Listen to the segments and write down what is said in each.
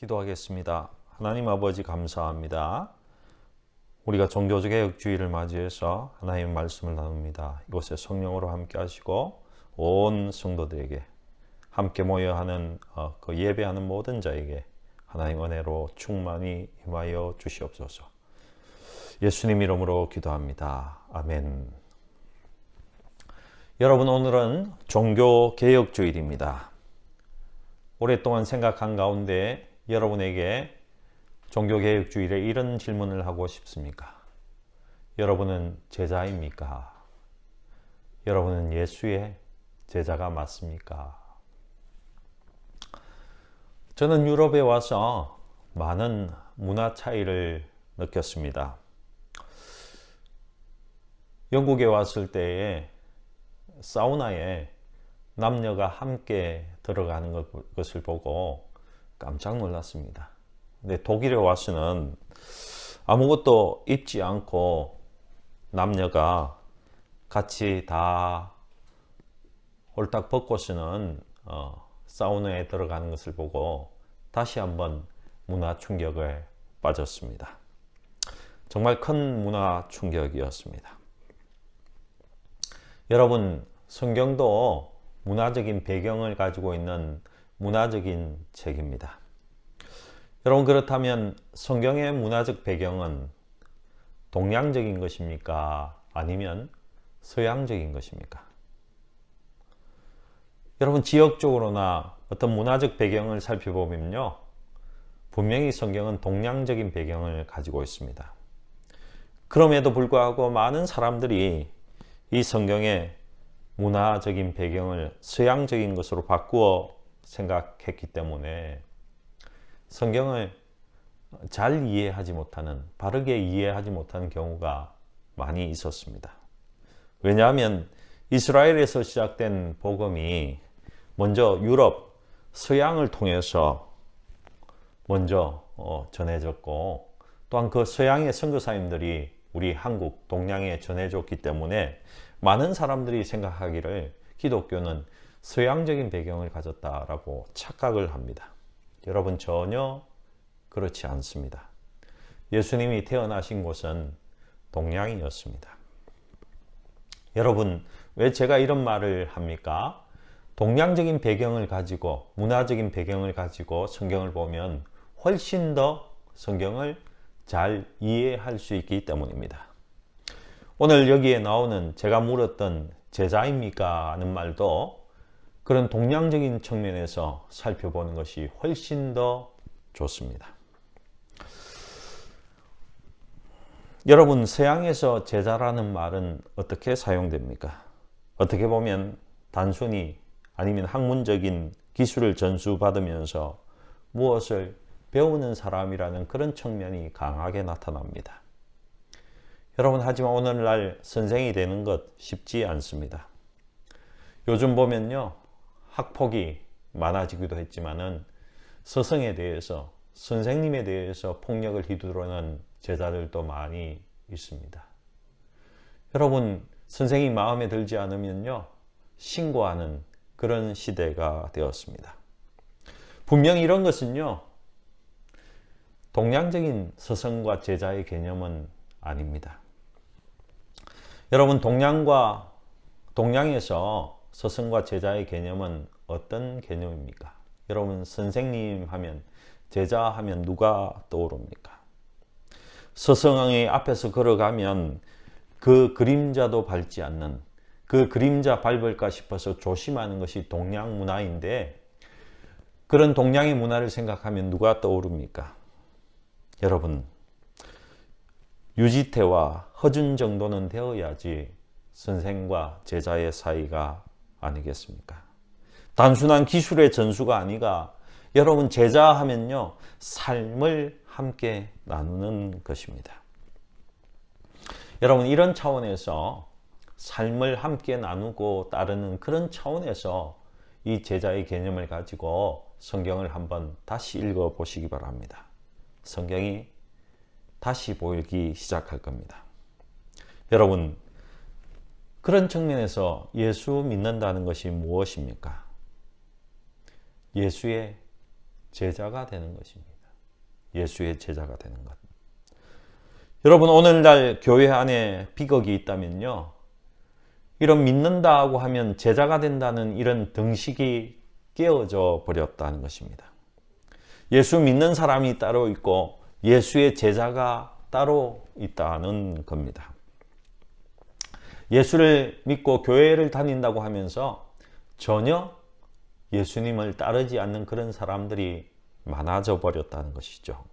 기도하겠습니다. 하나님 아버지 감사합니다. 우리가 종교개혁주의를 맞이해서 하나님의 말씀을 나눕니다. 이곳에 성령으로 함께 하시고 온 성도들에게 함께 모여 하는 그 예배하는 모든 자에게 하나님 은혜로 충만히 임하여 주시옵소서. 예수님 이름으로 기도합니다. 아멘. 여러분, 오늘은 종교개혁주일입니다. 오랫동안 생각한 가운데 여러분에게 종교개혁주일에 이런 질문을 하고 싶습니까? 여러분은 제자입니까? 여러분은 예수의 제자가 맞습니까? 저는 유럽에 와서 많은 문화 차이를 느꼈습니다. 영국에 왔을 때에 사우나에 남녀가 함께 들어가는 것을 보고 깜짝 놀랐습니다. 근데 독일에 와서는 아무것도 입지 않고 남녀가 같이 다 홀딱 벗고서는 사우나에 들어가는 것을 보고 다시 한번 문화 충격에 빠졌습니다. 정말 큰 문화 충격이었습니다. 여러분, 성경도 문화적인 배경을 가지고 있는 문화적인 책입니다. 여러분, 그렇다면 성경의 문화적 배경은 동양적인 것입니까? 아니면 서양적인 것입니까? 여러분, 지역적으로나 어떤 문화적 배경을 살펴보면요, 분명히 성경은 동양적인 배경을 가지고 있습니다. 그럼에도 불구하고 많은 사람들이 이 성경의 문화적인 배경을 서양적인 것으로 바꾸어 생각했기 때문에 성경을 잘 이해하지 못하는, 바르게 이해하지 못하는 경우가 많이 있었습니다. 왜냐하면 이스라엘에서 시작된 복음이 먼저 유럽, 서양을 통해서 먼저 전해졌고, 또한 그 서양의 선교사님들이 우리 한국, 동양에 전해줬기 때문에 많은 사람들이 생각하기를 기독교는 서양적인 배경을 가졌다라고 착각을 합니다. 여러분, 전혀 그렇지 않습니다. 예수님이 태어나신 곳은 동양이었습니다. 여러분, 왜 제가 이런 말을 합니까? 동양적인 배경을 가지고, 문화적인 배경을 가지고 성경을 보면 훨씬 더 성경을 잘 이해할 수 있기 때문입니다. 오늘 여기에 나오는 제가 물었던 제자입니까? 하는 말도 그런 동양적인 측면에서 살펴보는 것이 훨씬 더 좋습니다. 여러분, 서양에서 제자라는 말은 어떻게 사용됩니까? 어떻게 보면 단순히 아니면 학문적인 기술을 전수받으면서 무엇을 배우는 사람이라는 그런 측면이 강하게 나타납니다. 여러분, 하지만 오늘날 선생이 되는 것 쉽지 않습니다. 요즘 보면요, 학폭이 많아지기도 했지만은 스승에 대해서, 선생님에 대해서 폭력을 휘두르는 제자들도 많이 있습니다. 여러분, 선생님 마음에 들지 않으면요, 신고하는 그런 시대가 되었습니다. 분명히 이런 것은요, 동양적인 스승과 제자의 개념은 아닙니다. 여러분, 동양에서 스승과 제자의 개념은 어떤 개념입니까? 여러분, 선생님 하면, 제자 하면 누가 떠오릅니까? 스승의 앞에서 걸어가면 그 그림자도 밟지 않는, 그 그림자 밟을까 싶어서 조심하는 것이 동양 문화인데, 그런 동양의 문화를 생각하면 누가 떠오릅니까? 여러분, 유지태와 허준 정도는 되어야지 선생과 제자의 사이가 아니겠습니까? 단순한 기술의 전수가 아니라 여러분, 제자 하면요, 삶을 함께 나누는 것입니다. 여러분, 이런 차원에서 삶을 함께 나누고 따르는 그런 차원에서 이 제자의 개념을 가지고 성경을 한번 다시 읽어 보시기 바랍니다. 성경이 다시 보이기 시작할 겁니다. 여러분, 그런 측면에서 예수 믿는다는 것이 무엇입니까? 예수의 제자가 되는 것입니다. 예수의 제자가 되는 것. 여러분, 오늘날 교회 안에 비극이 있다면요, 이런 믿는다고 하면 제자가 된다는 이런 등식이 깨어져 버렸다는 것입니다. 예수 믿는 사람이 따로 있고 예수의 제자가 따로 있다는 겁니다. 예수를 믿고 교회를 다닌다고 하면서 전혀 예수님을 따르지 않는 그런 사람들이 많아져 버렸다는 것이죠.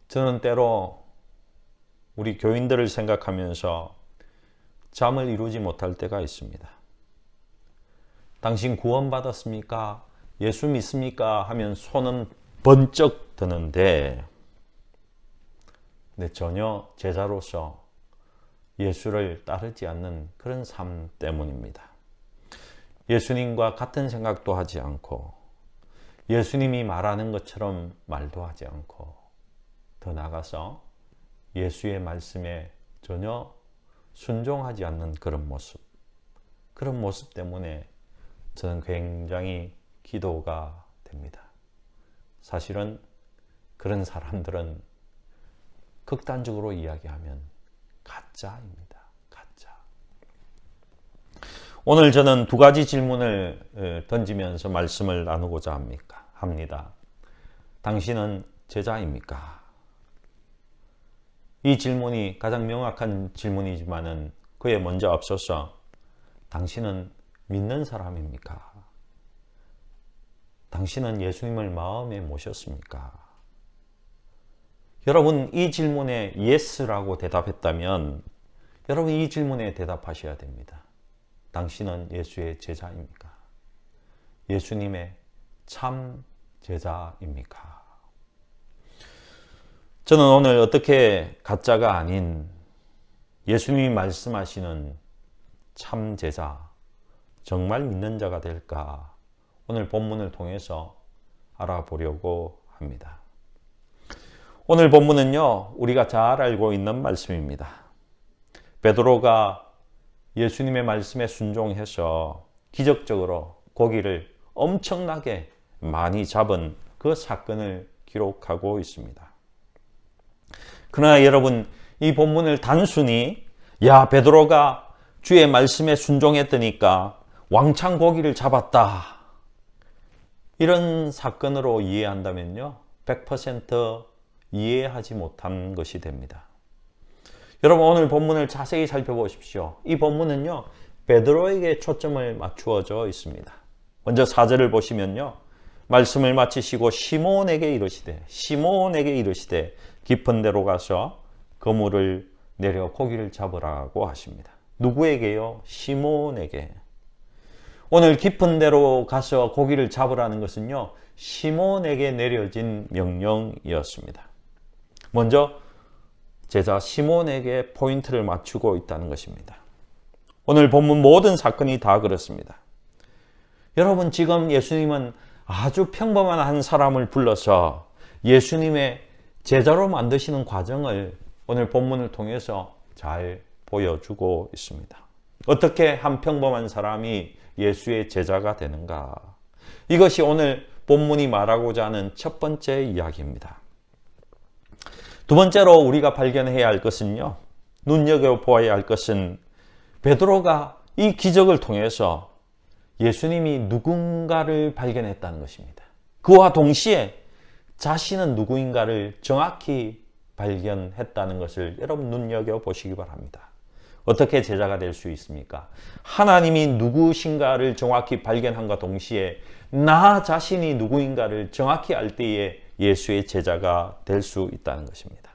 저는 때로 우리 교인들을 생각하면서 잠을 이루지 못할 때가 있습니다. 당신 구원받았습니까? 예수 믿습니까? 하면 손은 번쩍 드는데 전혀 제자로서 예수를 따르지 않는 그런 삶 때문입니다. 예수님과 같은 생각도 하지 않고 예수님이 말하는 것처럼 말도 하지 않고 더 나아가서 예수의 말씀에 전혀 순종하지 않는 그런 모습 때문에 저는 굉장히 기도가 됩니다. 사실은 그런 사람들은 극단적으로 이야기하면 가짜입니다. 가짜. 오늘 저는 두 가지 질문을 던지면서 말씀을 나누고자 합니다. 당신은 제자입니까? 이 질문이 가장 명확한 질문이지만은 그에 먼저 앞서서 당신은 믿는 사람입니까? 당신은 예수님을 마음에 모셨습니까? 여러분, 이 질문에 yes라고 대답했다면 여러분 이 질문에 대답하셔야 됩니다. 당신은 예수의 제자입니까? 예수님의 참 제자입니까? 저는 오늘 어떻게 가짜가 아닌 예수님이 말씀하시는 참 제자, 정말 믿는 자가 될까? 오늘 본문을 통해서 알아보려고 합니다. 오늘 본문은요, 우리가 잘 알고 있는 말씀입니다. 베드로가 예수님의 말씀에 순종해서 기적적으로 고기를 엄청나게 많이 잡은 그 사건을 기록하고 있습니다. 그러나 여러분, 이 본문을 단순히 베드로가 주의 말씀에 순종했더니까 왕창 고기를 잡았다, 이런 사건으로 이해한다면요, 100% 이해하지 못한 것이 됩니다. 여러분, 오늘 본문을 자세히 살펴보십시오. 이 본문은요, 베드로에게 초점을 맞추어져 있습니다. 먼저 4절을 보시면요, 말씀을 마치시고 시몬에게 이르시되 깊은 데로 가서 그물을 내려 고기를 잡으라고 하십니다. 누구에게요? 시몬에게. 오늘 깊은 데로 가서 고기를 잡으라는 것은요, 시몬에게 내려진 명령이었습니다. 먼저 제자 시몬에게 포인트를 맞추고 있다는 것입니다. 오늘 본문 모든 사건이 다 그렇습니다. 여러분, 지금 예수님은 아주 평범한 한 사람을 불러서 예수님의 제자로 만드시는 과정을 오늘 본문을 통해서 잘 보여주고 있습니다. 어떻게 한 평범한 사람이 예수의 제자가 되는가? 이것이 오늘 본문이 말하고자 하는 첫 번째 이야기입니다. 두 번째로 우리가 발견해야 할 것은요, 눈여겨보아야 할 것은 베드로가 이 기적을 통해서 예수님이 누군가를 발견했다는 것입니다. 그와 동시에 자신은 누구인가를 정확히 발견했다는 것을 여러분 눈여겨보시기 바랍니다. 어떻게 제자가 될 수 있습니까? 하나님이 누구신가를 정확히 발견함과 동시에 나 자신이 누구인가를 정확히 알 때에 예수의 제자가 될 수 있다는 것입니다.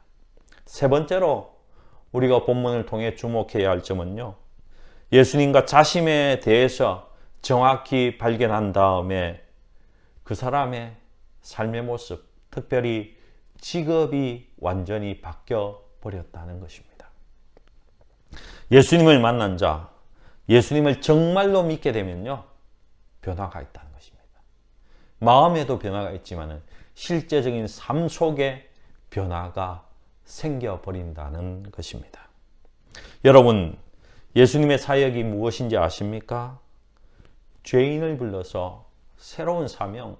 세 번째로 우리가 본문을 통해 주목해야 할 점은요, 예수님과 자신에 대해서 정확히 발견한 다음에 그 사람의 삶의 모습, 특별히 직업이 완전히 바뀌어 버렸다는 것입니다. 예수님을 만난 자, 예수님을 정말로 믿게 되면요, 변화가 있다는 것입니다. 마음에도 변화가 있지만 실제적인 삶 속에 변화가 생겨버린다는 것입니다. 여러분, 예수님의 사역이 무엇인지 아십니까? 죄인을 불러서 새로운 사명,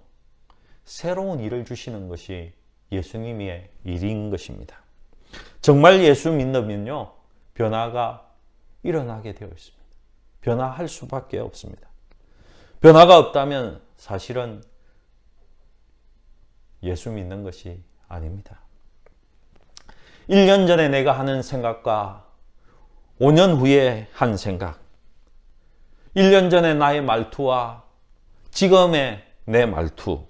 새로운 일을 주시는 것이 예수님의 일인 것입니다. 정말 예수 믿으면요, 변화가 일어나게 되어 있습니다. 변화할 수밖에 없습니다. 변화가 없다면 사실은 예수 믿는 것이 아닙니다. 1년 전에 내가 하는 생각과 5년 후에 한 생각, 1년 전에 나의 말투와 지금의 내 말투,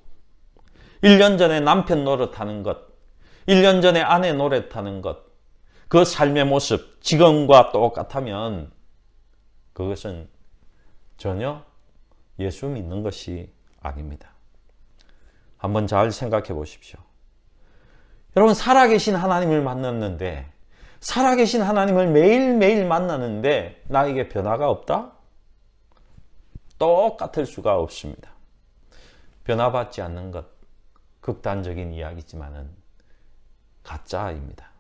1년 전에 남편 노릇하는 것, 1년 전에 아내 노릇하는 것, 그 삶의 모습 지금과 똑같다면 그것은 전혀 예수 믿는 것이 아닙니다. 한번 잘 생각해 보십시오. 여러분, 살아계신 하나님을 만났는데, 살아계신 하나님을 매일매일 만나는데 나에게 변화가 없다? 똑같을 수가 없습니다. 변화받지 않는 것, 극단적인 이야기지만은 가짜입니다.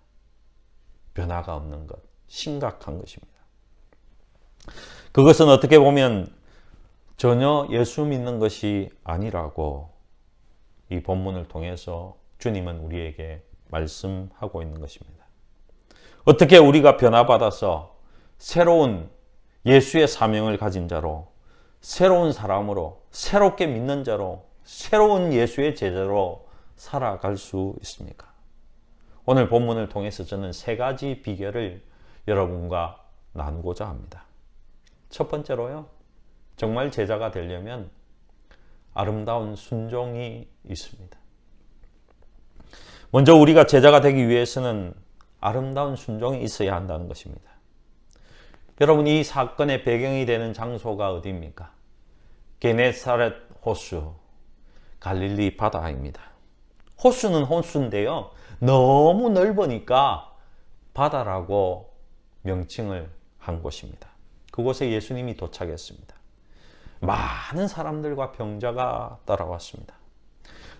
변화가 없는 것, 심각한 것입니다. 그것은 어떻게 보면 전혀 예수 믿는 것이 아니라고 이 본문을 통해서 주님은 우리에게 말씀하고 있는 것입니다. 어떻게 우리가 변화받아서 새로운 예수의 사명을 가진 자로, 새로운 사람으로, 새롭게 믿는 자로, 새로운 예수의 제자로 살아갈 수 있습니까? 오늘 본문을 통해서 저는 3가지 비결을 여러분과 나누고자 합니다. 첫 번째로요, 정말 제자가 되려면 아름다운 순종이 있습니다. 먼저 우리가 제자가 되기 위해서는 아름다운 순종이 있어야 한다는 것입니다. 여러분, 이 사건의 배경이 되는 장소가 어디입니까? 게네사렛 호수, 갈릴리 바다입니다. 호수는 호수인데요, 너무 넓으니까 바다라고 명칭을 한 곳입니다. 그곳에 예수님이 도착했습니다. 많은 사람들과 병자가 따라왔습니다.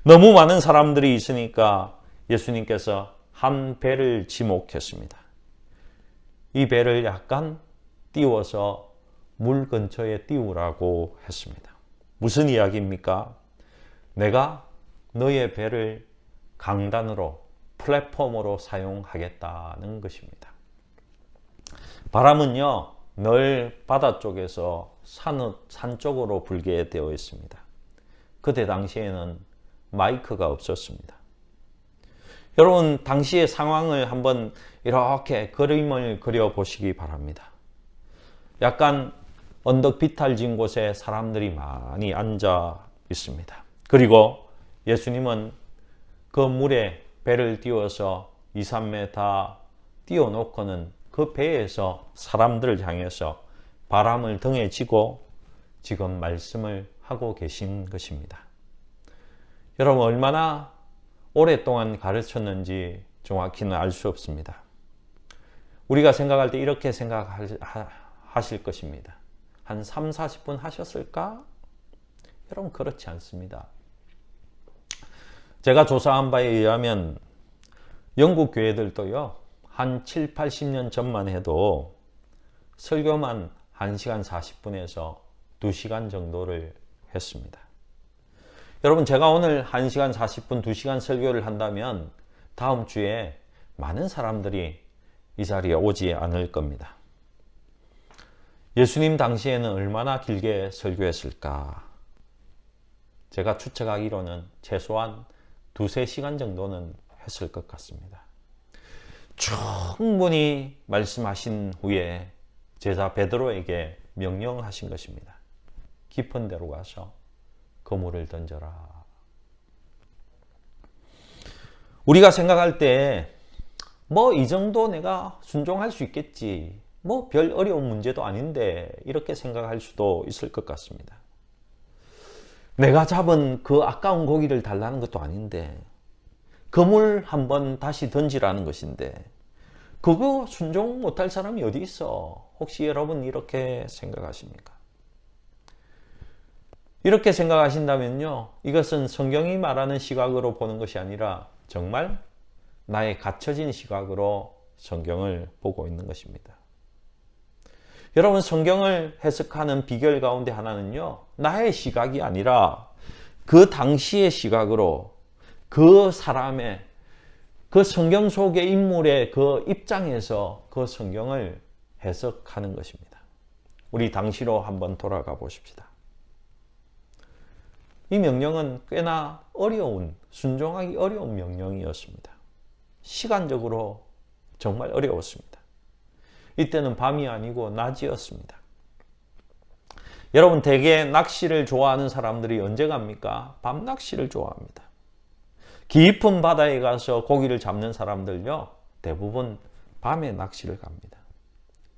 너무 많은 사람들이 있으니까 예수님께서 한 배를 지목했습니다. 이 배를 약간 띄워서 물 근처에 띄우라고 했습니다. 무슨 이야기입니까? 내가 너의 배를 강단으로, 플랫폼으로 사용하겠다는 것입니다. 바람은요, 늘 바다 쪽에서 산 쪽으로 불게 되어 있습니다. 그때 당시에는 마이크가 없었습니다. 여러분, 당시의 상황을 한번 이렇게 그림을 그려 보시기 바랍니다. 약간 언덕 비탈진 곳에 사람들이 많이 앉아 있습니다. 그리고 예수님은 그 물에 배를 띄워서 2, 3m 띄워놓고는 그 배에서 사람들을 향해서 바람을 등에 지고 지금 말씀을 하고 계신 것입니다. 여러분, 얼마나 오랫동안 가르쳤는지 정확히는 알 수 없습니다. 우리가 생각할 때 이렇게 생각하실 것입니다. 한 3, 40분 하셨을까? 여러분, 그렇지 않습니다. 제가 조사한 바에 의하면 영국 교회들도요, 한 7, 80년 전만 해도 설교만 1시간 40분에서 2시간 정도를 했습니다. 여러분, 제가 오늘 1시간 40분, 2시간 설교를 한다면 다음 주에 많은 사람들이 이 자리에 오지 않을 겁니다. 예수님 당시에는 얼마나 길게 설교했을까? 제가 추측하기로는 최소한 2, 3시간 정도는 했을 것 같습니다. 충분히 말씀하신 후에 제자 베드로에게 명령하신 것입니다. 깊은 데로 가서 그물을 던져라. 우리가 생각할 때 뭐 이 정도 내가 순종할 수 있겠지, 뭐 별 어려운 문제도 아닌데, 이렇게 생각할 수도 있을 것 같습니다. 내가 잡은 그 아까운 고기를 달라는 것도 아닌데, 그물 한번 다시 던지라는 것인데, 그거 순종 못할 사람이 어디 있어? 혹시 여러분 이렇게 생각하십니까? 이렇게 생각하신다면요, 이것은 성경이 말하는 시각으로 보는 것이 아니라 정말 나의 갇혀진 시각으로 성경을 보고 있는 것입니다. 여러분, 성경을 해석하는 비결 가운데 하나는요, 나의 시각이 아니라 그 당시의 시각으로 그 사람의 그 성경 속의 인물의 그 입장에서 그 성경을 해석하는 것입니다. 우리 당시로 한번 돌아가 보십시다. 이 명령은 꽤나 어려운, 순종하기 어려운 명령이었습니다. 시간적으로 정말 어려웠습니다. 이때는 밤이 아니고 낮이었습니다. 여러분, 대개 낚시를 좋아하는 사람들이 언제 갑니까? 밤 낚시를 좋아합니다. 깊은 바다에 가서 고기를 잡는 사람들요, 대부분 밤에 낚시를 갑니다.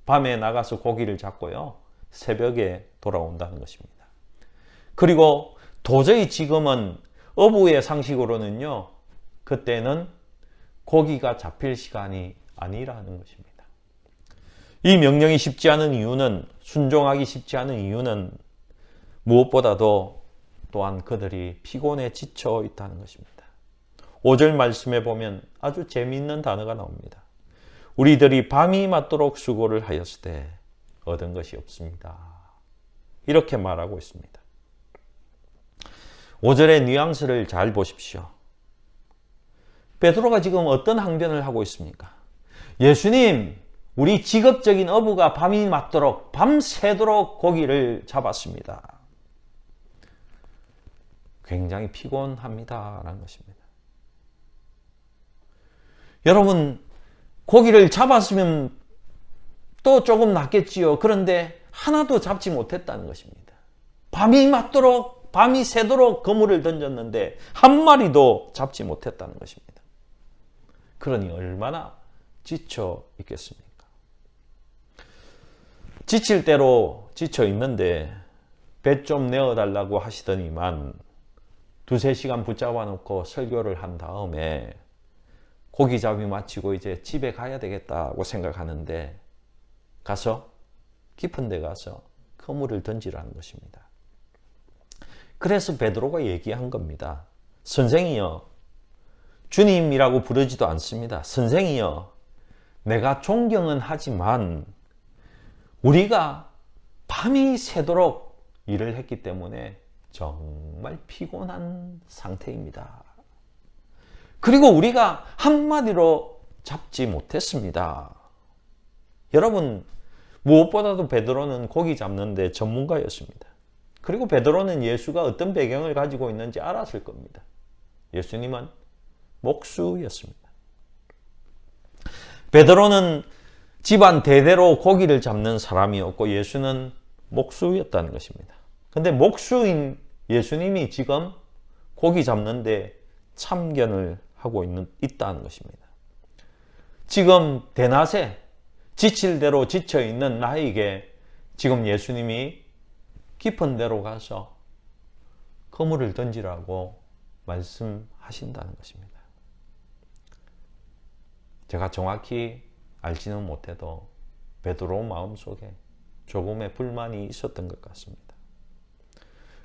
밤에 나가서 고기를 잡고요, 새벽에 돌아온다는 것입니다. 그리고 도저히 지금은 어부의 상식으로는요, 그때는 고기가 잡힐 시간이 아니라는 것입니다. 이 명령이 쉽지 않은 이유는, 순종하기 쉽지 않은 이유는 무엇보다도 또한 그들이 피곤에 지쳐 있다는 것입니다. 5절 말씀에 보면 아주 재미있는 단어가 나옵니다. 우리들이 밤이 맞도록 수고를 하였을 때 얻은 것이 없습니다. 이렇게 말하고 있습니다. 5절의 뉘앙스를 잘 보십시오. 베드로가 지금 어떤 항변을 하고 있습니까? 예수님, 우리 직업적인 어부가 밤이 맞도록 밤새도록 고기를 잡았습니다. 굉장히 피곤합니다라는 것입니다. 여러분, 고기를 잡았으면 또 조금 낫겠지요. 그런데 하나도 잡지 못했다는 것입니다. 밤이 맞도록, 밤이 새도록 그물을 던졌는데 한 마리도 잡지 못했다는 것입니다. 그러니 얼마나 지쳐 있겠습니까? 지칠 대로 지쳐 있는데 배 좀 내어달라고 하시더니만 두세 시간 붙잡아 놓고 설교를 한 다음에 고기잡이 마치고 이제 집에 가야 되겠다고 생각하는데 가서 깊은 데 가서 그물을 던지라는 것입니다. 그래서 베드로가 얘기한 겁니다. 선생이여, 주님이라고 부르지도 않습니다. 선생이여, 내가 존경은 하지만 우리가 밤이 새도록 일을 했기 때문에 정말 피곤한 상태입니다. 그리고 우리가 한마디로 잡지 못했습니다. 여러분, 무엇보다도 베드로는 고기 잡는데 전문가였습니다. 그리고 베드로는 예수가 어떤 배경을 가지고 있는지 알았을 겁니다. 예수님은 목수였습니다. 베드로는 집안 대대로 고기를 잡는 사람이었고 예수는 목수였다는 것입니다. 근데 목수인 예수님이 지금 고기 잡는데 참견을 하고 있다는 것입니다. 지금 대낮에 지칠 대로 지쳐 있는 나에게 지금 예수님이 깊은 데로 가서 그물을 던지라고 말씀하신다는 것입니다. 제가 정확히 알지는 못해도 베드로 마음속에 조금의 불만이 있었던 것 같습니다.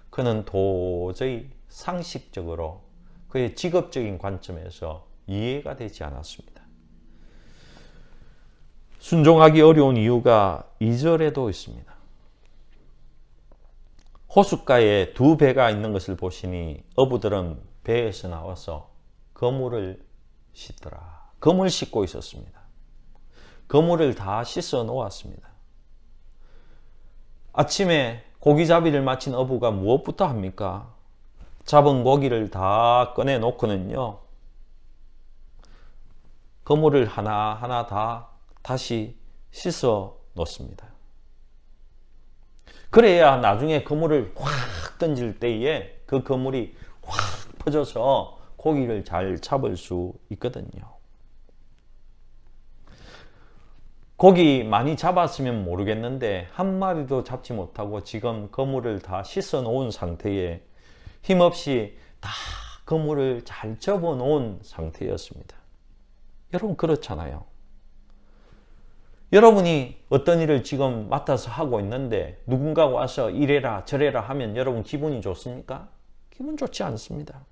그는 도저히 상식적으로 그의 직업적인 관점에서 이해가 되지 않았습니다. 순종하기 어려운 이유가 2절에도 있습니다. 호숫가에 두 배가 있는 것을 보시니 어부들은 배에서 나와서 그물을 씻더라. 그물 씻고 있었습니다. 그물을 다 씻어 놓았습니다. 아침에 고기잡이를 마친 어부가 무엇부터 합니까? 잡은 고기를 다 꺼내 놓고는요, 그물을 하나하나 다 다시 씻어 놓습니다. 그래야 나중에 그물을 확 던질 때에 그 그물이 확 퍼져서 고기를 잘 잡을 수 있거든요. 고기 많이 잡았으면 모르겠는데 한 마리도 잡지 못하고 지금 그물을 다 씻어 놓은 상태에 힘없이 다 그물을 잘 접어 놓은 상태였습니다. 여러분, 그렇잖아요. 여러분이 어떤 일을 지금 맡아서 하고 있는데 누군가가 와서 이래라 저래라 하면 여러분 기분이 좋습니까? 기분 좋지 않습니다.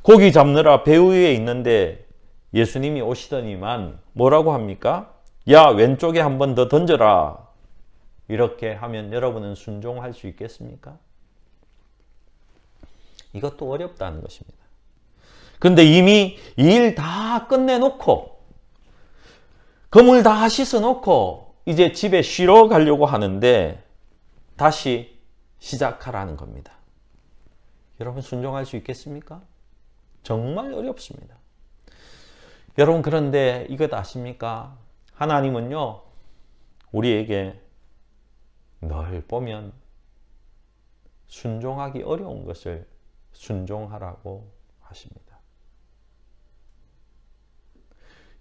고기 잡느라 배 위에 있는데 예수님이 오시더니만 뭐라고 합니까? 야, 왼쪽에 한 번 더 던져라. 이렇게 하면 여러분은 순종할 수 있겠습니까? 이것도 어렵다는 것입니다. 그런데 이미 일 다 끝내놓고 그물 다 씻어놓고 이제 집에 쉬러 가려고 하는데 다시 시작하라는 겁니다. 여러분 순종할 수 있겠습니까? 정말 어렵습니다. 여러분 그런데 이것 아십니까? 하나님은요 우리에게 늘 보면 순종하기 어려운 것을 순종하라고 하십니다.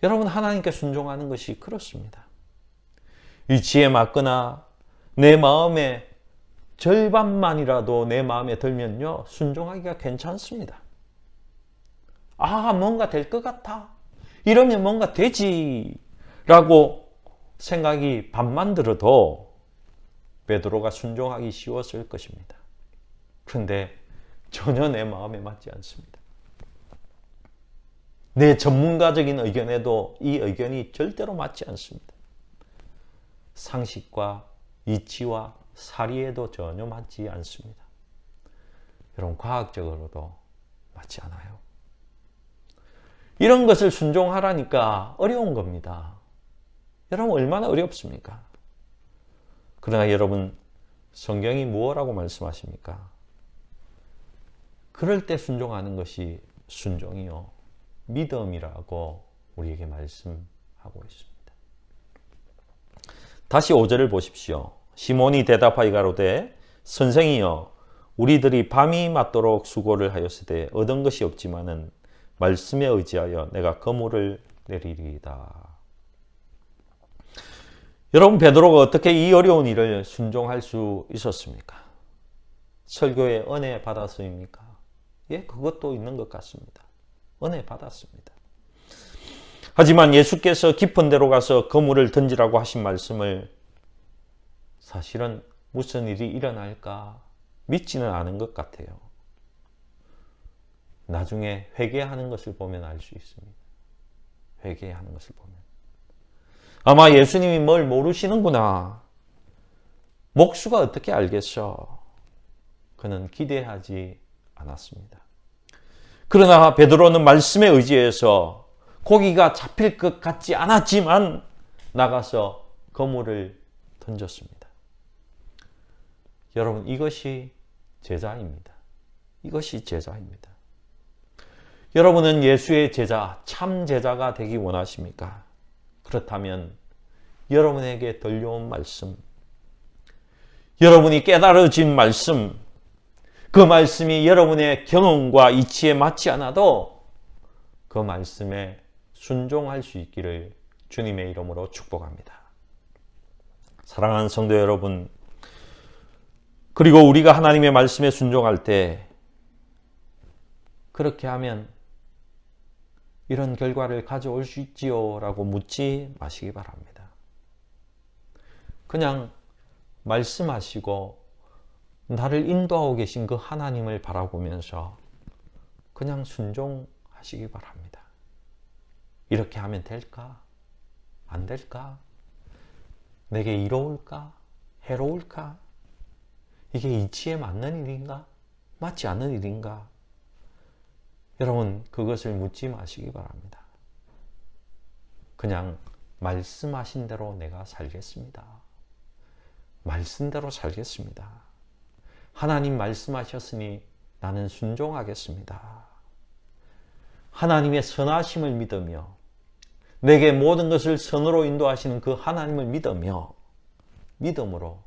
여러분 하나님께 순종하는 것이 그렇습니다. 이 지혜 맞거나 내 마음에 절반만이라도 내 마음에 들면요 순종하기가 괜찮습니다. 아 뭔가 될 것 같아. 이러면 뭔가 되지 라고 생각이 반만 들어도 베드로가 순종하기 쉬웠을 것입니다. 그런데 전혀 내 마음에 맞지 않습니다. 내 전문가적인 의견에도 이 의견이 절대로 맞지 않습니다. 상식과 이치와 사리에도 전혀 맞지 않습니다. 여러분 과학적으로도 맞지 않아요. 이런 것을 순종하라니까 어려운 겁니다. 여러분 얼마나 어렵습니까? 그러나 여러분 성경이 무엇라고 말씀하십니까? 그럴 때 순종하는 것이 순종이요 믿음이라고 우리에게 말씀하고 있습니다. 다시 5절을 보십시오. 시몬이 대답하여 가로되 선생이여 우리들이 밤이 맞도록 수고를 하였으되 얻은 것이 없지만은 말씀에 의지하여 내가 그물을 내리리이다. 여러분 베드로가 어떻게 이 어려운 일을 순종할 수 있었습니까? 설교에 은혜 받았습니까? 예, 그것도 있는 것 같습니다. 은혜 받았습니다. 하지만 예수께서 깊은 데로 가서 그물을 던지라고 하신 말씀을 사실은 무슨 일이 일어날까 믿지는 않은 것 같아요. 나중에 회개하는 것을 보면 알 수 있습니다. 회개하는 것을 보면. 아마 예수님이 뭘 모르시는구나. 목수가 어떻게 알겠어? 그는 기대하지 않았습니다. 그러나 베드로는 말씀에 의지해서 고기가 잡힐 것 같지 않았지만 나가서 그물을 던졌습니다. 여러분 이것이 제자입니다. 이것이 제자입니다. 여러분은 예수의 제자, 참 제자가 되기 원하십니까? 그렇다면 여러분에게 들려온 말씀, 여러분이 깨달아진 말씀, 그 말씀이 여러분의 경험과 이치에 맞지 않아도 그 말씀에 순종할 수 있기를 주님의 이름으로 축복합니다. 사랑하는 성도 여러분, 그리고 우리가 하나님의 말씀에 순종할 때 그렇게 하면 이런 결과를 가져올 수 있지요? 라고 묻지 마시기 바랍니다. 그냥 말씀하시고 나를 인도하고 계신 그 하나님을 바라보면서 그냥 순종하시기 바랍니다. 이렇게 하면 될까? 안 될까? 내게 이로울까? 해로울까? 이게 이치에 맞는 일인가? 맞지 않는 일인가? 여러분 그것을 묻지 마시기 바랍니다. 그냥 말씀하신 대로 내가 살겠습니다. 말씀대로 살겠습니다. 하나님 말씀하셨으니 나는 순종하겠습니다. 하나님의 선하심을 믿으며 내게 모든 것을 선으로 인도하시는 그 하나님을 믿으며 믿음으로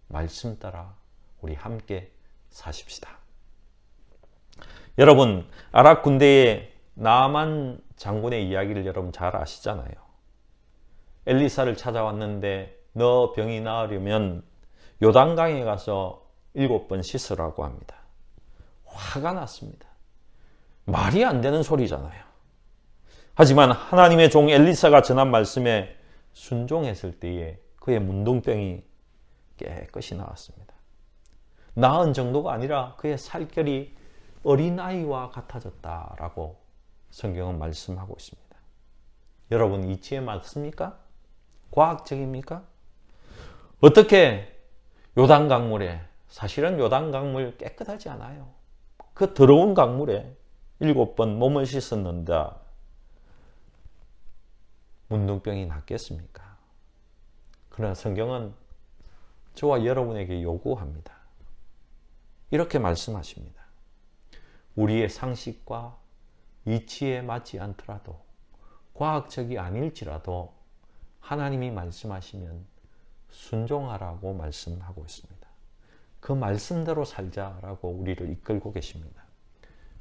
말씀 따라 우리 함께 사십시다. 여러분 아랍 군대의 나아만 장군의 이야기를 여러분 잘 아시잖아요. 엘리사를 찾아왔는데 너 병이 나으려면 요단강에 가서 7번 씻으라고 합니다. 화가 났습니다. 말이 안 되는 소리잖아요. 하지만 하나님의 종 엘리사가 전한 말씀에 순종했을 때에 그의 문둥병이 깨끗이 나왔습니다. 나은 정도가 아니라 그의 살결이 어린아이와 같아졌다라고 성경은 말씀하고 있습니다. 여러분 이치에 맞습니까? 과학적입니까? 어떻게 요단강물에, 사실은 요단강물 깨끗하지 않아요. 그 더러운 강물에 7번 몸을 씻었는데 문둥병이 낫겠습니까? 그러나 성경은 저와 여러분에게 요구합니다. 이렇게 말씀하십니다. 우리의 상식과 이치에 맞지 않더라도, 과학적이 아닐지라도 하나님이 말씀하시면 순종하라고 말씀하고 있습니다. 그 말씀대로 살자라고 우리를 이끌고 계십니다.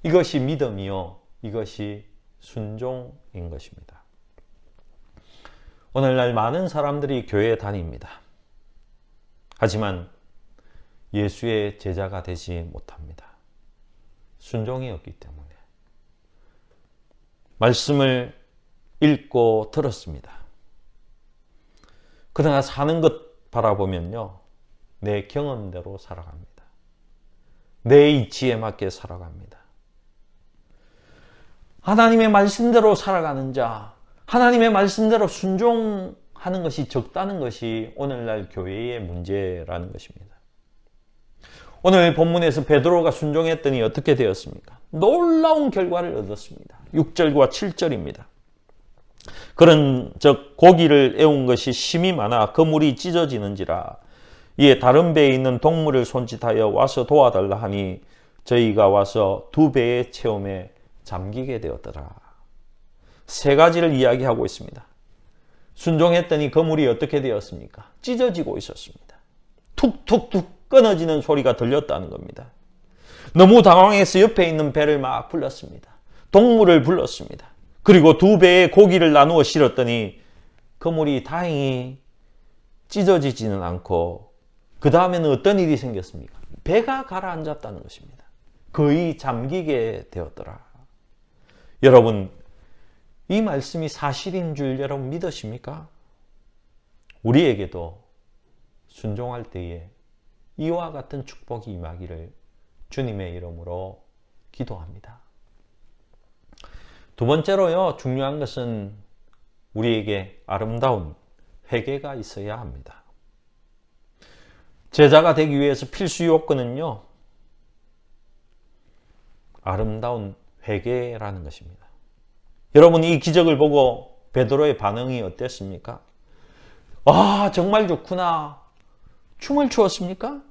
이것이 믿음이요, 이것이 순종인 것입니다. 오늘날 많은 사람들이 교회에 다닙니다. 하지만 예수의 제자가 되지 못합니다. 순종이 없기 때문에. 말씀을 읽고 들었습니다. 그러나 사는 것 바라보면요, 내 경험대로 살아갑니다. 내 이치에 맞게 살아갑니다. 하나님의 말씀대로 살아가는 자, 하나님의 말씀대로 순종하는 것이 적다는 것이 오늘날 교회의 문제라는 것입니다. 오늘 본문에서 베드로가 순종했더니 어떻게 되었습니까? 놀라운 결과를 얻었습니다. 6절과 7절입니다. 그런즉 고기를 애운 것이 심이 많아 그물이 찢어지는지라. 이에 다른 배에 있는 동물을 손짓하여 와서 도와달라 하니 저희가 와서 2배의 체험에 잠기게 되었더라. 세 가지를 이야기하고 있습니다. 순종했더니 그물이 어떻게 되었습니까? 찢어지고 있었습니다. 툭툭툭 끊어지는 소리가 들렸다는 겁니다. 너무 당황해서 옆에 있는 배를 막 불렀습니다. 동물을 불렀습니다. 그리고 2배의 고기를 나누어 실었더니 그물이 다행히 찢어지지는 않고 그 다음에는 어떤 일이 생겼습니까? 배가 가라앉았다는 것입니다. 거의 잠기게 되었더라. 여러분, 이 말씀이 사실인 줄 여러분 믿으십니까? 우리에게도 순종할 때에 이와 같은 축복이 임하기를 주님의 이름으로 기도합니다. 두 번째로요, 중요한 것은 우리에게 아름다운 회개가 있어야 합니다. 제자가 되기 위해서 필수 요건은요, 아름다운 회개라는 것입니다. 여러분, 이 기적을 보고 베드로의 반응이 어땠습니까? 아, 정말 좋구나. 춤을 추었습니까?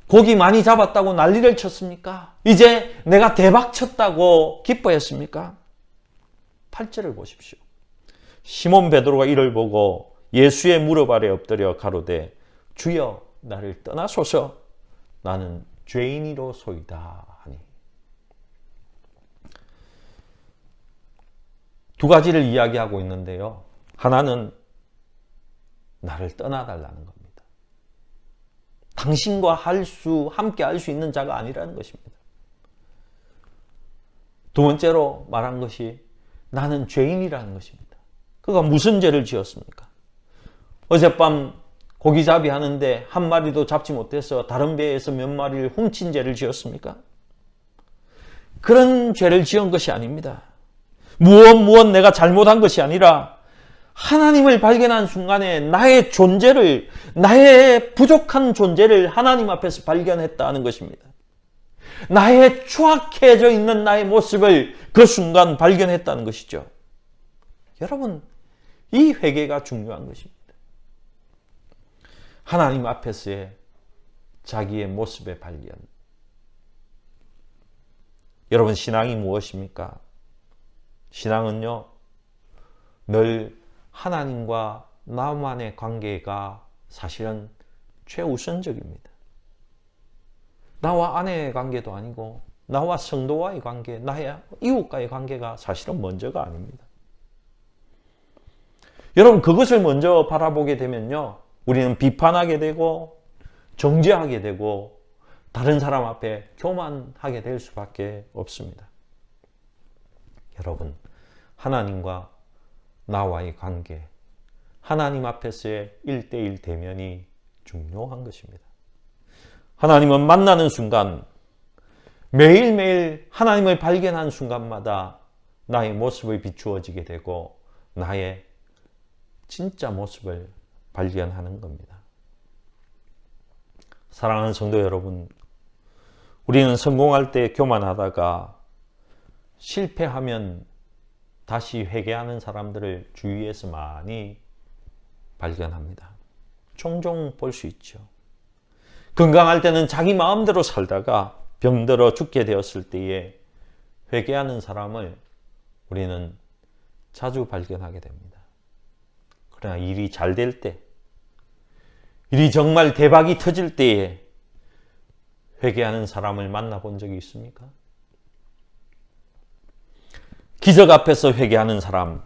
고기 많이 잡았다고 난리를 쳤습니까? 이제 내가 대박 쳤다고 기뻐했습니까? 8절을 보십시오. 시몬 베드로가 이를 보고 예수의 무릎 아래 엎드려 가로되 주여 나를 떠나소서 나는 죄인이로소이다 하니. 두 가지를 이야기하고 있는데요. 하나는 나를 떠나달라는 겁니다. 당신과 함께 할 수 있는 자가 아니라는 것입니다. 두 번째로 말한 것이 나는 죄인이라는 것입니다. 그가 무슨 죄를 지었습니까? 어젯밤 고기잡이 하는데 한 마리도 잡지 못해서 다른 배에서 몇 마리를 훔친 죄를 지었습니까? 그런 죄를 지은 것이 아닙니다. 무엇 내가 잘못한 것이 아니라 하나님을 발견한 순간에 나의 존재를, 나의 부족한 존재를 하나님 앞에서 발견했다는 것입니다. 나의 추악해져 있는 나의 모습을 그 순간 발견했다는 것이죠. 여러분, 이 회개가 중요한 것입니다. 하나님 앞에서의 자기의 모습의 발견. 여러분, 신앙이 무엇입니까? 신앙은요, 늘 하나님과 나만의 관계가 사실은 최우선적입니다. 나와 아내의 관계도 아니고 나와 성도와의 관계, 나의 이웃과의 관계가 사실은 먼저가 아닙니다. 여러분, 그것을 먼저 바라보게 되면요, 우리는 비판하게 되고 정죄하게 되고 다른 사람 앞에 교만하게 될 수밖에 없습니다. 여러분, 하나님과 나와의 관계, 하나님 앞에서의 1:1 대면이 중요한 것입니다. 하나님은 만나는 순간, 매일매일 하나님을 발견한 순간마다 나의 모습이 비추어지게 되고 나의 진짜 모습을 발견하는 겁니다. 사랑하는 성도 여러분, 우리는 성공할 때 교만하다가 실패하면 다시 회개하는 사람들을 주위에서 많이 발견합니다. 종종 볼 수 있죠. 건강할 때는 자기 마음대로 살다가 병들어 죽게 되었을 때에 회개하는 사람을 우리는 자주 발견하게 됩니다. 그러나 일이 잘 될 때, 일이 정말 대박이 터질 때에 회개하는 사람을 만나본 적이 있습니까? 기적 앞에서 회개하는 사람,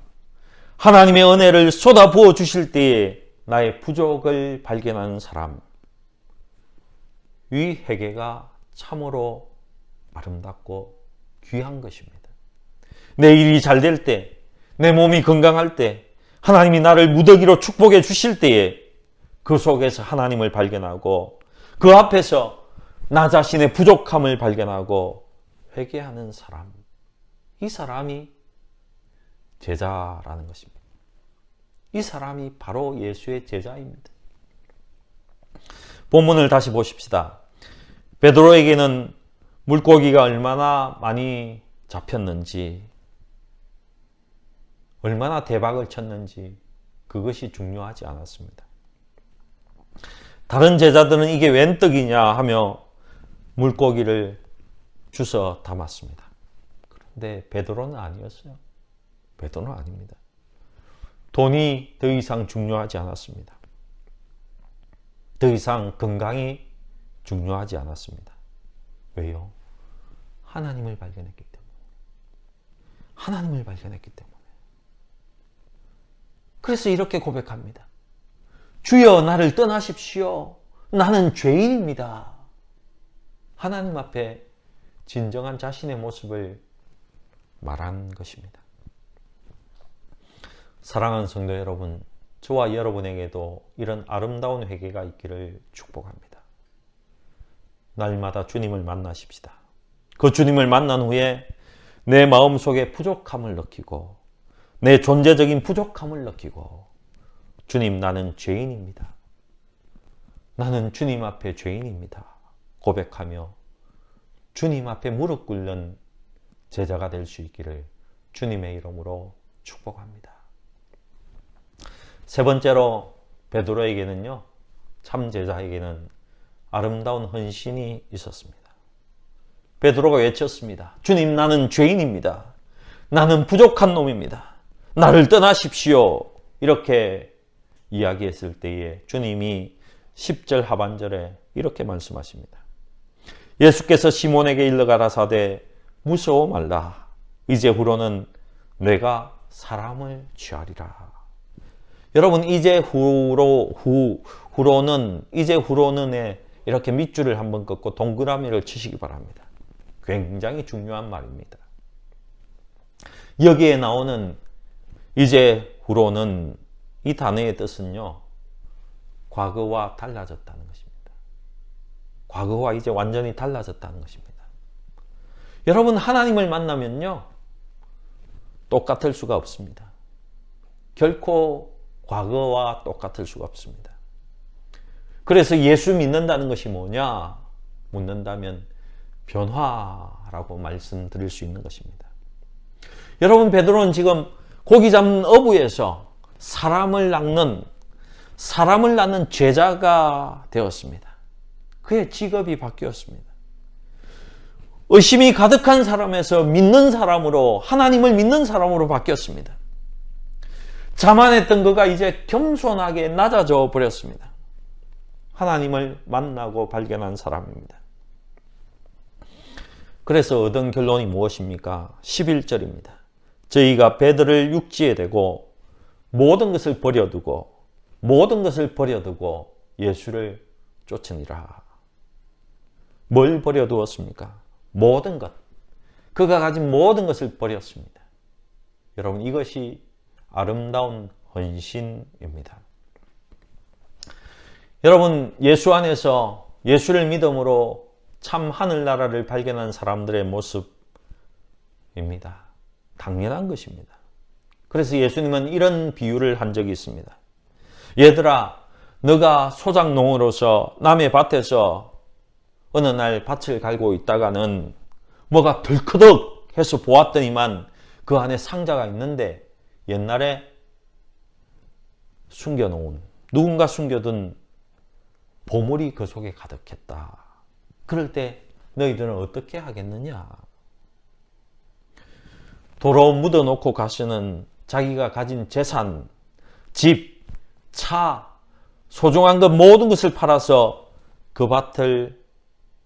하나님의 은혜를 쏟아부어 주실 때에 나의 부족을 발견하는 사람, 이 회개가 참으로 아름답고 귀한 것입니다. 내 일이 잘 될 때, 내 몸이 건강할 때, 하나님이 나를 무더기로 축복해 주실 때에 그 속에서 하나님을 발견하고 그 앞에서 나 자신의 부족함을 발견하고 회개하는 사람, 이 사람이 제자라는 것입니다. 이 사람이 바로 예수의 제자입니다. 본문을 다시 보십시다. 베드로에게는 물고기가 얼마나 많이 잡혔는지, 얼마나 대박을 쳤는지 그것이 중요하지 않았습니다. 다른 제자들은 이게 웬 떡이냐 하며 물고기를 주워 담았습니다. 그런데 베드로는 아니었어요. 베드로는 아닙니다. 돈이 더 이상 중요하지 않았습니다. 더 이상 건강이 중요하지 않았습니다. 왜요? 하나님을 발견했기 때문에. 하나님을 발견했기 때문에. 그래서 이렇게 고백합니다. 주여 나를 떠나십시오. 나는 죄인입니다. 하나님 앞에 진정한 자신의 모습을 말한 것입니다. 사랑하는 성도 여러분, 저와 여러분에게도 이런 아름다운 회개가 있기를 축복합니다. 날마다 주님을 만나십시다. 그 주님을 만난 후에 내 마음속에 부족함을 느끼고 내 존재적인 부족함을 느끼고 주님 나는 죄인입니다. 나는 주님 앞에 죄인입니다. 고백하며 주님 앞에 무릎 꿇는 제자가 될 수 있기를 주님의 이름으로 축복합니다. 세 번째로 베드로에게는요, 참 제자에게는 아름다운 헌신이 있었습니다. 베드로가 외쳤습니다. 주님 나는 죄인입니다. 나는 부족한 놈입니다. 나를 떠나십시오. 이렇게 이야기했을 때에 주님이 10절 하반절에 이렇게 말씀하십니다. 예수께서 시몬에게 일러 가라사대 무서워 말라. 이제 후로는 내가 사람을 취하리라. 여러분 이제 후로는에 이렇게 밑줄을 한번 긋고 동그라미를 치시기 바랍니다. 굉장히 중요한 말입니다. 여기에 나오는 이제 후로는 이 단어의 뜻은요, 과거와 달라졌다는 것입니다. 과거와 이제 완전히 달라졌다는 것입니다. 여러분 하나님을 만나면요, 똑같을 수가 없습니다. 결코 과거와 똑같을 수가 없습니다. 그래서 예수 믿는다는 것이 뭐냐 묻는다면 변화라고 말씀드릴 수 있는 것입니다. 여러분 베드로는 지금 고기 잡는 어부에서 사람을 낳는 제자가 되었습니다. 그의 직업이 바뀌었습니다. 의심이 가득한 사람에서 믿는 사람으로, 하나님을 믿는 사람으로 바뀌었습니다. 자만했던 그가 이제 겸손하게 낮아져 버렸습니다. 하나님을 만나고 발견한 사람입니다. 그래서 얻은 결론이 무엇입니까? 11절입니다. 저희가 배들을 육지에 대고 모든 것을 버려두고 예수를 쫓으니라. 뭘 버려두었습니까? 모든 것. 그가 가진 모든 것을 버렸습니다. 여러분 이것이 아름다운 헌신입니다. 여러분 예수 안에서 예수를 믿음으로 참 하늘나라를 발견한 사람들의 모습입니다. 당연한 것입니다. 그래서 예수님은 이런 비유를 한 적이 있습니다. 얘들아, 너가 소작농으로서 남의 밭에서 어느 날 밭을 갈고 있다가는 뭐가 덜커덕 해서 보았더니만 그 안에 상자가 있는데 옛날에 숨겨놓은, 누군가 숨겨둔 보물이 그 속에 가득했다. 그럴 때 너희들은 어떻게 하겠느냐? 도로 묻어놓고 가시는 자기가 가진 재산, 집, 차, 소중한 것 모든 것을 팔아서 그 밭을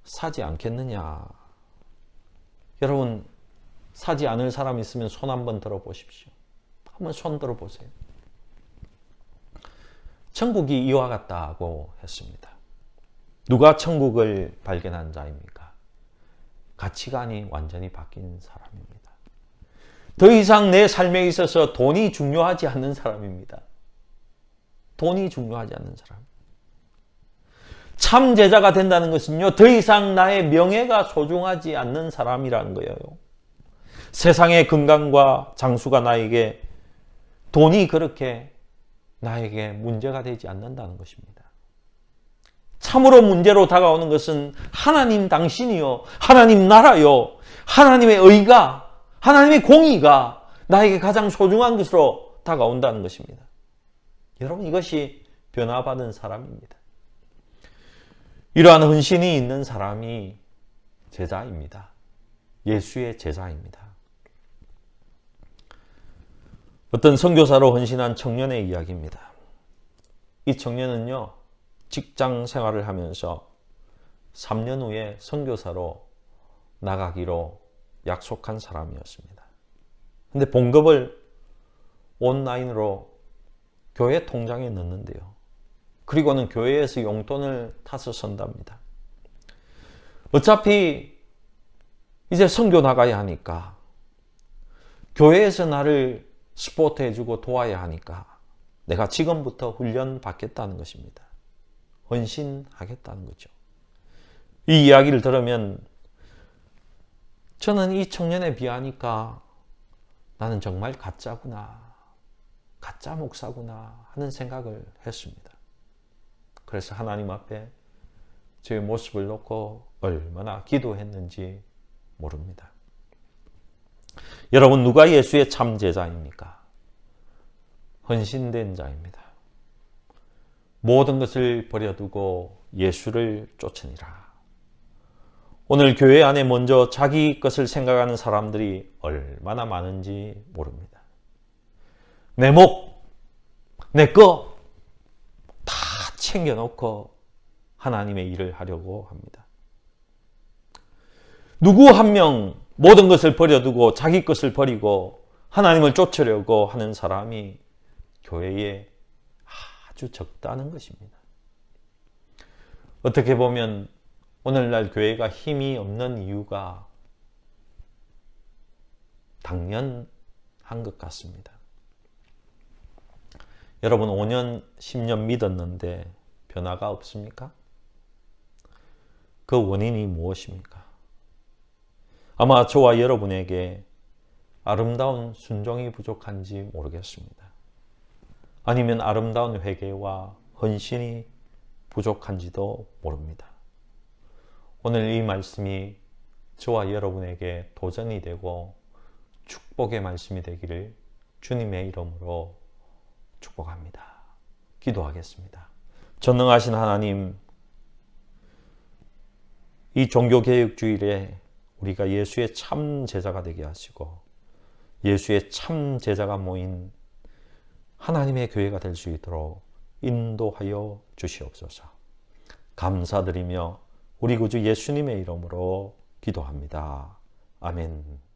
사지 않겠느냐? 여러분, 사지 않을 사람 있으면 손 한번 들어보십시오. 한번 손 들어보세요. 천국이 이와 같다고 했습니다. 누가 천국을 발견한 자입니까? 가치관이 완전히 바뀐 사람입니다. 더 이상 내 삶에 있어서 돈이 중요하지 않는 사람입니다. 돈이 중요하지 않는 사람. 참 제자가 된다는 것은요, 더 이상 나의 명예가 소중하지 않는 사람이라는 거예요. 세상의 건강과 장수가 나에게, 돈이 그렇게 나에게 문제가 되지 않는다는 것입니다. 참으로 문제로 다가오는 것은 하나님 당신이요, 하나님 나라요, 하나님의 의가, 하나님의 공의가 나에게 가장 소중한 것으로 다가온다는 것입니다. 여러분, 이것이 변화받은 사람입니다. 이러한 헌신이 있는 사람이 제자입니다. 예수의 제자입니다. 어떤 선교사로 헌신한 청년의 이야기입니다. 이 청년은요, 직장 생활을 하면서 3년 후에 선교사로 나가기로 약속한 사람이었습니다. 근데 봉급을 온라인으로 교회 통장에 넣는데요. 그리고는 교회에서 용돈을 타서 선답니다. 어차피 이제 선교 나가야 하니까, 교회에서 나를 스포트해주고 도와야 하니까 내가 지금부터 훈련 받겠다는 것입니다. 헌신하겠다는 거죠. 이 이야기를 들으면 저는 이 청년에 비하니까 나는 정말 가짜구나, 가짜 목사구나 하는 생각을 했습니다. 그래서 하나님 앞에 제 모습을 놓고 얼마나 기도했는지 모릅니다. 여러분, 누가 예수의 참 제자입니까? 헌신된 자입니다. 모든 것을 버려두고 예수를 쫓으니라. 오늘 교회 안에 먼저 자기 것을 생각하는 사람들이 얼마나 많은지 모릅니다. 내 목, 내 거 다 챙겨놓고 하나님의 일을 하려고 합니다. 누구 한 명 모든 것을 버려두고 자기 것을 버리고 하나님을 쫓으려고 하는 사람이 교회에 아주 적다는 것입니다. 어떻게 보면 오늘날 교회가 힘이 없는 이유가 당연한 것 같습니다. 여러분, 5년, 10년 믿었는데 변화가 없습니까? 그 원인이 무엇입니까? 아마 저와 여러분에게 아름다운 순종이 부족한지 모르겠습니다. 아니면 아름다운 회개와 헌신이 부족한지도 모릅니다. 오늘 이 말씀이 저와 여러분에게 도전이 되고 축복의 말씀이 되기를 주님의 이름으로 축복합니다. 기도하겠습니다. 전능하신 하나님, 이 종교개혁주일에 우리가 예수의 참 제자가 되게 하시고 예수의 참 제자가 모인 하나님의 교회가 될 수 있도록 인도하여 주시옵소서. 감사드리며 우리 구주 예수님의 이름으로 기도합니다. 아멘.